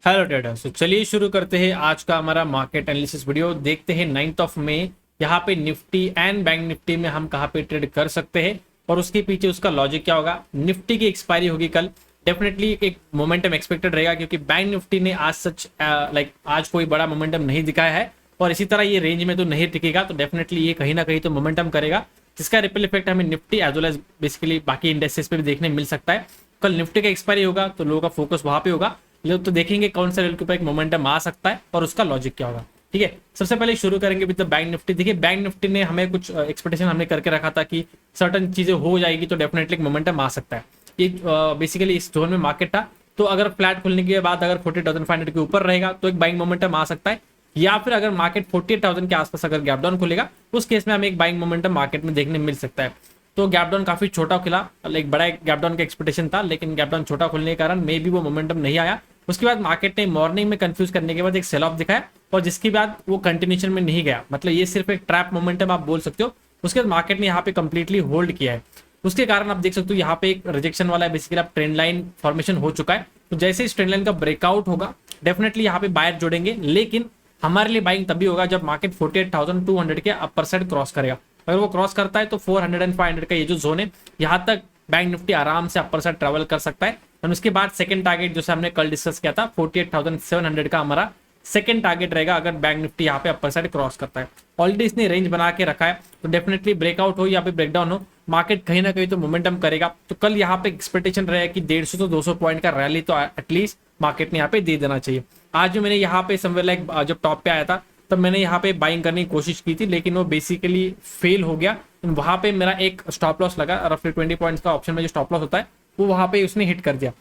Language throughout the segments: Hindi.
हेलो ट्रेडर्स, तो चलिए शुरू करते हैं आज का हमारा मार्केट एनालिसिस वीडियो। देखते हैं 9th ऑफ मई यहाँ पे निफ्टी एंड बैंक निफ्टी में हम कहाँ पे ट्रेड कर सकते हैं और उसके पीछे उसका लॉजिक क्या होगा। निफ्टी की एक्सपायरी होगी कल, डेफिनेटली एक मोमेंटम एक्सपेक्टेड रहेगा क्योंकि बैंक निफ्टी ने आज सच आज कोई बड़ा मोमेंटम नहीं दिखाया है और इसी तरह ये रेंज में तो नहीं टिकेगा, तो डेफिनेटली ये कहीं ना कहीं तो मोमेंटम करेगा, जिसका रिपल इफेक्ट हमें Nifty as well as basically बाकी इंडेक्सेस पे भी देखने मिल सकता है। कल निफ्टी का एक्सपायरी होगा तो लोगों का फोकस वहां पे होगा, लोग तो देखेंगे कौन सा लेवल के ऊपर एक मोमेंटम आ सकता है और उसका लॉजिक क्या होगा। ठीक है, सबसे पहले शुरू करेंगे विद द बैंक निफ्टी। देखिए बैंक निफ्टी ने हमें कुछ एक्सपेक्टेशन हमने करके रखा था कि सर्टन चीजें हो जाएगी तो डेफिनेटली एक मोमेंटम आ सकता है। ये बेसिकली इस जोन में मार्केट था, तो अगर फ्लैट खुलने के बाद अगर 40,500 के ऊपर रहेगा तो एक बाइंग मोमेंटम आ सकता है, या फिर अगर मार्केट 48,000 के आसपास अगर गैप डाउन खुलेगा उस केस में हमें एक बाइंग मोमेंटम मार्केट में देखने मिल सकता है। तो गैप डाउन काफी छोटा खुला, एक बड़ा गैप डाउन का एक्सपेक्टेशन था, लेकिन गैप डाउन छोटा खुलने के कारण मे भी वो मोमेंटम नहीं आया। उसके बाद मार्केट ने मॉर्निंग में कंफ्यूज करने के बाद एक सेल ऑफ दिखाया और जिसके बाद वो कंटिन्यूशन में नहीं गया, मतलब ये सिर्फ एक ट्रैप मोमेंटम आप बोल सकते हो। उसके बाद मार्केट ने यहाँ पे कंप्लीटली होल्ड किया है, उसके कारण आप देख सकते हो यहाँ पे एक रिजेक्शन वाला बेसिकली आप ट्रेंड लाइन फॉर्मेशन हो चुका है। तो जैसे इस ट्रेंड लाइन का ब्रेकआउट होगा डेफिनेटली यहाँ पे बायर जोड़ेंगे, लेकिन हमारे लिए बाइंग तभी होगा जब मार्केट 48,200 के अपर साइड क्रॉस करेगा। अगर वो क्रॉस करता है तो 400 एंड 500 का ये जो जोन है यहाँ तक बैंक निफ्टी आराम से अपर साइड ट्रेवल कर सकता है। और उसके बाद सेकंड टारगेट जैसे हमने कल डिस्कस किया था 48,700 का हमारा सेकंड टारगेट रहेगा अगर बैंक निफ्टी यहाँ पे अपर साइड क्रॉस करता है। ऑलरेडी इसने रेंज बना के रखा है, तो डेफिनेटली ब्रेकआउट हो या फिर ब्रेकडाउन हो मार्केट कहीं ना कहीं तो मोमेंटम करेगा। तो कल यहाँ पे एक्सपेक्टेशन रहेगा कि 150 से 200 पॉइंट का रैली तो एटलीस्ट मार्केट ने यहाँ पे दे देना चाहिए। आज जो मैंने यहाँ पे समवेयर लाइक जब टॉप पे आया था तब मैंने यहाँ पे बाइंग करने की कोशिश की थी, लेकिन वो बेसिकली फेल हो गया। वहां पे मेरा एक स्टॉप लॉस लगा, रफली 20 पॉइंट्स का ऑप्शन में जो स्टॉप लॉस होता है वो वहां पे उसने हिट कर दिया।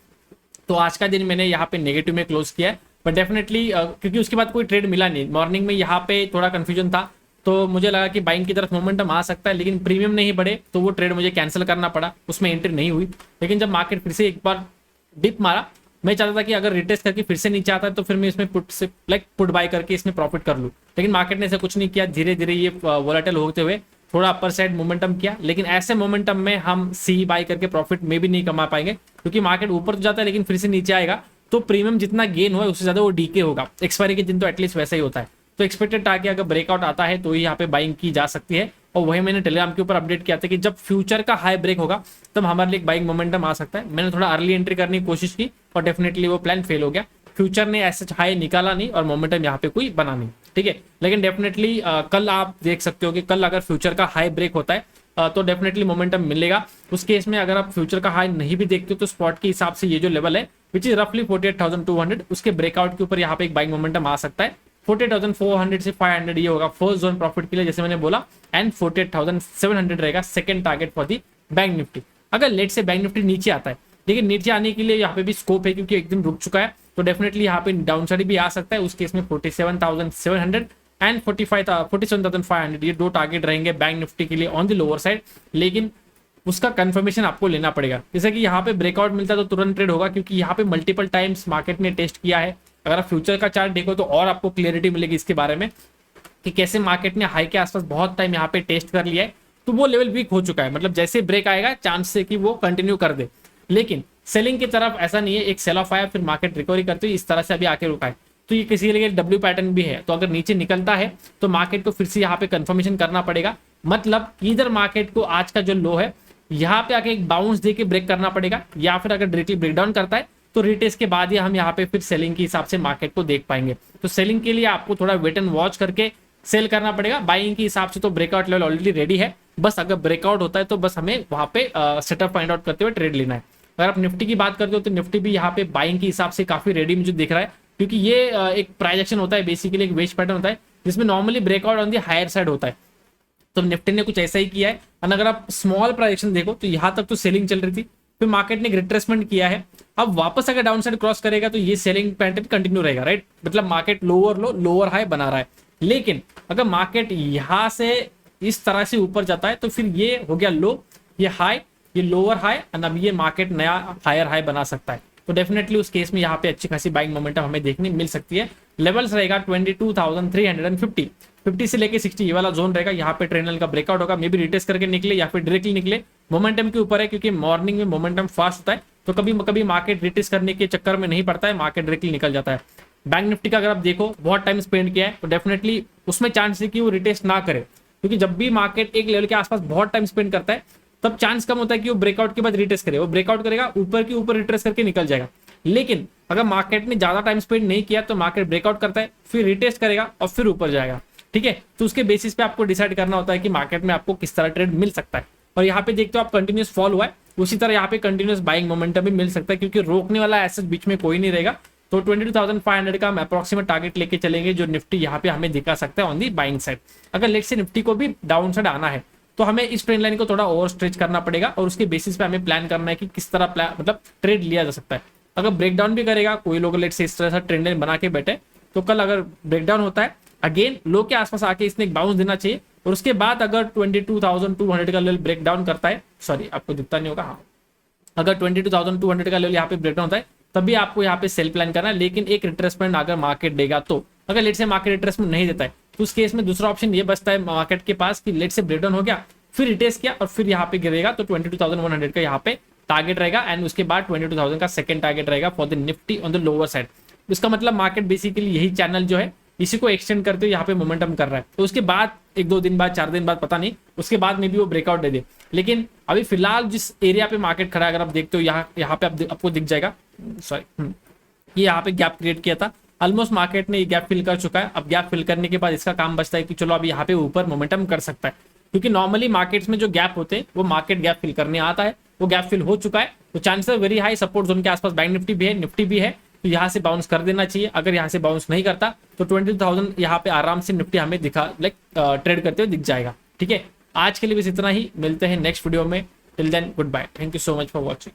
तो आज का दिन मैंने यहाँ पे नेगेटिव में क्लोज किया है, बट डेफिनेटली क्योंकि उसके बाद कोई ट्रेड मिला नहीं, मॉर्निंग में यहाँ पे थोड़ा कंफ्यूजन था, तो मुझे लगा कि बाइंग की तरफ मोमेंटम आ सकता है, लेकिन प्रीमियम नहीं बढ़े तो वो ट्रेड मुझे कैंसिल करना पड़ा, उसमें एंट्री नहीं हुई। लेकिन जब मार्केट फिर से एक बार डिप मारा, मैं चाहता था कि अगर रिटेस्ट करके फिर से नीचे आता है तो फिर मैं इसमें पुट से पुट बाय करके इसमें प्रॉफिट कर लूँ, लेकिन मार्केट ने ऐसा कुछ नहीं किया। धीरे धीरे ये वोलेटाइल होते हुए थोड़ा अपर साइड मोमेंटम किया, लेकिन ऐसे मोमेंटम में हम सी बाय करके प्रॉफिट में भी नहीं कमा पाएंगे, क्योंकि मार्केट ऊपर तो जाता है लेकिन फिर से नीचे आएगा तो प्रीमियम जितना गेन हुआ उससे ज्यादा वो डीके होगा। एक्सपायरी के दिन तो एटलीस्ट वैसा ही होता है। तो एक्सपेक्टेड टारगेट अगर ब्रेकआउट आता है तो ही यहाँ पे बाइंग की जा सकती है, और वही मैंने टेलीग्राम के ऊपर अपडेट किया था कि जब फ्यूचर का हाई ब्रेक होगा तब हमारे लिए बाइंग मोमेंटम आ सकता है। मैंने थोड़ा अर्ली एंट्री करने की कोशिश की और डेफिनेटली वो प्लान फेल हो गया। फ्यूचर ने ऐसा हाई निकाला नहीं और मोमेंटम यहाँ पे कोई बना नहीं, ठीक है। लेकिन डेफिनेटली कल आप देख सकते हो कि कल अगर फ्यूचर का हाई ब्रेक होता है तो डेफिनेटली मोमेंटम मिलेगा। उस केस में अगर आप फ्यूचर का हाई नहीं भी देखते हो तो स्पॉट के हिसाब से ये जो लेवल है विच इज रफली 48,200 उसके ब्रेकआउट के ऊपर यहाँ पे एक बाइंग मोमेंटम आ सकता है। 48,400 से 500 ये होगा फर्स्ट जोन प्रॉफिट के लिए जैसे मैंने बोला, एंड 48,700 रहेगा second target for the bank Nifty. अगर लेट से बैंक निफ्टी नीचे आता है, लेकिन नीचे आने के लिए यहाँ पे भी स्कोप है क्योंकि एक दिन रुक चुका है, तो डेफिनेटली यहाँ पे डाउन साइड भी आ सकता है। उस केस में 47,700 एंड 47,500 ये दो टारगेट रहेंगे बैंक निफ्टी के लिए ऑन द लोअर साइड, लेकिन उसका कंफर्मेशन आपको लेना पड़ेगा। जैसे कि यहाँ पे ब्रेकआउट मिलता है तो तुरंत ट्रेड होगा, क्योंकि यहाँ पे मल्टीपल टाइम्स मार्केट ने टेस्ट किया है। अगर आप फ्यूचर का चार्ट देखो तो और आपको क्लियरिटी मिलेगी इसके बारे में कि कैसे मार्केट ने हाई के आसपास बहुत टाइम यहाँ पे टेस्ट कर लिया है, तो वो लेवल वीक हो चुका है। मतलब जैसे ब्रेक आएगा चांस है कि वो कंटिन्यू कर दे, लेकिन सेलिंग की तरफ ऐसा नहीं है। एक सेल ऑफ आया फिर मार्केट रिकवरी करते हुए इस तरह से अभी आके रुका है, तो ये किसी के लिए डब्ल्यू पैटर्न भी है। तो अगर नीचे निकलता है तो मार्केट को फिर से यहाँ पे कंफर्मेशन करना पड़ेगा, मतलब इधर मार्केट को आज का जो लो है यहाँ पे आके एक बाउंस देके ब्रेक करना पड़ेगा, या फिर अगर डायरेक्टली ब्रेकडाउन करता है तो रिटेस्ट के बाद ही हम यहाँ पे फिर सेलिंग के हिसाब से मार्केट को देख पाएंगे। तो सेलिंग के लिए आपको थोड़ा वेट एंड वॉच करके सेल करना पड़ेगा। बाइंग के हिसाब से तो ब्रेकआउट लेवल ऑलरेडी रेडी है, बस अगर ब्रेकआउट होता है तो बस हमें वहां पे सेटअप फाइंड आउट करते हुए ट्रेड लेना है। अगर आप निफ्टी की बात करते हो तो निफ्टी भी यहाँ पे बाइंग के हिसाब से काफी रेडी मुझे दिख रहा है, क्योंकि ये एक प्राइस एक्शन होता है, बेसिकली एक वेज पैटर्न होता है जिसमें normally breakout on the higher side होता है। तो निफ्टी ने कुछ ऐसा ही किया है। और अगर आप स्मॉल प्राइजेक्शन देखो तो यहाँ तक तो सेलिंग चल रही थी, फिर मार्केट ने रिट्रेसमेंट किया है। अब वापस अगर डाउन साइड क्रॉस करेगा तो ये सेलिंग पैटर्न कंटिन्यू रहेगा, राइट। मतलब मार्केट लोअर लो लोअर हाई बना रहा है, लेकिन अगर मार्केट यहाँ से इस तरह से ऊपर जाता है तो फिर ये हो गया लो, ये हाई, ये लोअर हाई, और अब ये मार्केट नया हायर हाई बना सकता है। तो डेफिनेटली उस केस में यहाँ पे अच्छी खासी बाइंग मोमेंटम हमें देखने मिल सकती है। लेवल्स रहेगा 22,350, 50 से लेके 60 ये वाला जोन रहेगा। यहाँ पे ट्रेंड का ब्रेकआउट होगा, मे बी रिटेस्ट करके निकले या फिर डायरेक्टली निकले, मोमेंटम के ऊपर है, क्योंकि मॉर्निंग में मोमेंटम फास्ट होता है तो कभी कभी मार्केट रिटेस्ट करने के चक्कर में नहीं पड़ता है, मार्केट डायरेक्टली निकल जाता है। बैंक निफ्टी का अगर आप देखो बहुत टाइम स्पेंड किया है तो डेफिनेटली उसमें चांस है कि वो रिटेस्ट ना करे, क्योंकि जब भी मार्केट एक लेवल के आसपास बहुत टाइम स्पेंड करता है तब चांस कम होता है कि वो ब्रेकआउट के बाद रिटेस्ट करे। वो ब्रेकआउट करेगा, ऊपर के ऊपर रिटेस्ट करके निकल जाएगा। लेकिन अगर मार्केट ने ज्यादा टाइम स्पेंड नहीं किया तो मार्केट ब्रेकआउट करता है, फिर रिटेस्ट करेगा और फिर ऊपर जाएगा। ठीक है, तो उसके बेसिस पे आपको डिसाइड करना होता है कि मार्केट में आपको किस तरह ट्रेड मिल सकता है। और यहाँ पे देखते हो आप कंटिन्यूस फॉल हुआ है, उसी तरह यहाँ पे कंटिन्यूस बाइंग मोमेंटम भी मिल सकता है, क्योंकि रोकने वाला एसेट बीच में कोई नहीं रहेगा। तो 22,500 का हम अप्रोक्सीमेट टारगेट लेके चलेंगे, जो निफ्टी यहाँ पे हमें दिखा सकता है ऑन दी बाइंग साइड। अगर लेट से निफ्टी को भी डाउन साइड आना है तो हमें इस ट्रेंड लाइन को थोड़ा ओवर स्ट्रेच करना पड़ेगा, और उसके बेसिस पे हमें प्लान करना है कि किस तरह मतलब ट्रेड लिया जा सकता है। अगर ब्रेकडाउन भी करेगा, कोई लोग लेट से इस तरह से ट्रेंड लाइन बना के बैठे, तो कल अगर ब्रेकडाउन होता है अगेन लो के आसपास आके इसने एक बाउंस देना चाहिए, और उसके बाद अगर 22,200 का लेवल ब्रेक डाउन करता है, सॉरी आपको दिखता नहीं होगा, हाँ, अगर 22,200 का लेवल यहाँ पे ब्रेकडाउन होता है तभी आपको यहाँ पे सेल प्लान करना है। लेकिन एक रिट्रेसमेंट अगर मार्केट देगा तो, अगर लेट से मार्केट रिट्रेसमेंट नहीं देता है तो उस केस में दूसरा ऑप्शन ये बचता है मार्केट के पास कि लेट से ब्रेकडाउन हो गया, फिर रिटेस्ट किया और फिर यहाँ पे गिरेगा, तो 22,100 का यहाँ पे टारगेट रहेगा, एंड उसके बाद 22,000 का सेकंड टारगेट रहेगा for the Nifty on the lower side. इसका मतलब मार्केट बेसिकली यही चैनल जो है इसी को एक्सटेंड करते हुए यहाँ पे मोमेंटम कर रहा है। तो उसके बाद 1-2 दिन बाद, 4 दिन बाद, पता नहीं, उसके बाद में भी वो ब्रेकआउट दे दे। लेकिन अभी फिलहाल जिस एरिया पे मार्केट खड़ा है, अगर आप देखते हो यहाँ पे आपको दिख जाएगा, सॉरी, ये यहाँ पे गैप क्रिएट किया था, ऑलमोस्ट मार्केट ने ये गैप फिल कर चुका है। अब गैप फिल करने के बाद इसका काम बचता है कि चलो अब यहाँ पे ऊपर मोमेंटम कर सकता है, क्योंकि नॉर्मली मार्केट्स में जो गैप होते हैं वो मार्केट गैप फिल करने आता है, वो गैप फिल हो चुका है, तो chances very high support zone के आसपास बैंक निफ्टी भी है, निफ्टी भी है, तो यहाँ से बाउंस कर देना चाहिए। अगर यहाँ से बाउंस नहीं करता तो 22,000 यहाँ पे आराम से निफ्टी हमें दिखा ट्रेड करते हुए दिख जाएगा। ठीक है, आज के लिए बस इतना ही, मिलते हैं नेक्स्ट वीडियो में। Till then good bye, thank you so much for watching.